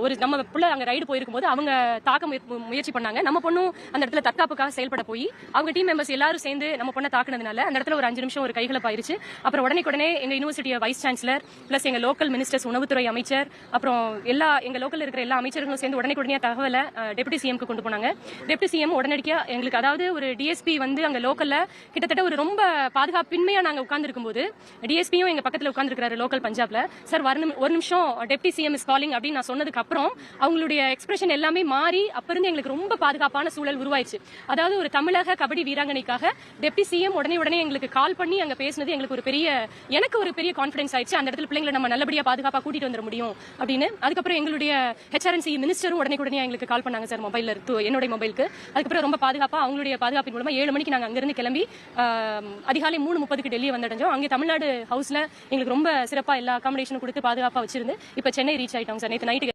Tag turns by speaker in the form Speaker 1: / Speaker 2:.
Speaker 1: ஒரு நம்ம புள்ள அங்க ரைடு போயிருக்கும்போது அவங்க தாக்க முயற்சி பண்ணாங்க. நம்ம பொண்ணும் அந்த இடத்துல தற்காப்புக்காக செயல்பட போய் அவங்க டீம் மெம்பர்ஸ் எல்லாரும் சேர்ந்து நம்ம பொண்ணை தாக்குனதுனால அந்த இடத்துல ஒரு 5 நிமிஷம் ஒரு கைகலப்பு ஆயிருச்சு. அப்புறம் உடனே எங்க யூனிவர்சிட்டி வைஸ் சான்சலர் பிளஸ் எங்க லோக்கல் மினிஸ்டர்ஸ், உணவுத்துறை அமைச்சர், அப்புறம் எங்க லோக்கல் இருக்கிற எல்லா அமைச்சர்களும் சேர்ந்து உடனே தகவலை டெப்யூட்டி சிஎம்க்கு கொண்டு போனாங்க. டெப்யூட்டி சிஎம் உடனடியா எங்களுக்கு, அதாவது ஒரு டிஎஸ்பி வந்து அங்க லோக்கல்ல கிட்டத்தட்ட ஒரு ரொம்ப பாதுகாப்பின்மையா நாங்க உட்கார்ந்து இருக்கும்போது டிஎஸ்பியும் எங்க பக்கத்துல உட்கார்ந்துருக்காரு லோக்கல் பஞ்சாப்ல. சார் ஒரு நிமிஷம் டெப்யூட்டி சிஎம் இஸ் காலிங் அப்படின்னு சொன்னதுக்கு அப்புறம் அவங்களுடைய எக்ஸ்பிரஷன் எல்லாமே மாறி அப்ப இருந்து எங்களுக்கு ரொம்ப பாதுகாப்பான சூழல் உருவாயிடுச்சு. அதாவது ஒரு தமிழக கபடி வீராங்கனைக்காக டெப்யூட்டி சிஎம் உடனே எங்களுக்கு கால் பண்ணி அங்க பேசினது எங்களுக்கு எனக்கு ஒரு பெரிய கான்ஃபிடன்ஸ் ஆயிடுச்சு. அந்த இடத்துல பிள்ளைங்களை நம்ம நல்லபடியா பாதுகாப்பா கூட்டிட்டு வந்துட முடியும் அப்படின்னு. அதுக்கப்புறம் எங்களுடைய ஹெச்ஆர்என்சி மினிஸ்டரும் உடனே எங்களுக்கு கால் பண்ணாங்க சார் மொபைல்ல, என்னுடைய மொபைலுக்கு. அதுக்கப்புறம் ரொம்ப பாதுகாப்பா அவங்களுடைய பாதுகாப்பின் மூலமா 7 மணிக்கு நாங்க அங்கிருந்து கிளம்பி அதிகாலை 3:30க்கு டெல்லி வந்தடைஞ்சோம். அங்கே தமிழ்நாடு ஹவுஸ்ல எங்களுக்கு ரொம்ப சிறப்பா எல்லா அகாமடேஷனும் கொடுத்து பாதுகாப்பா வச்சிருந்து இப்ப சென்னை ரீச் ஆயிட்டோம் சார். நேற்று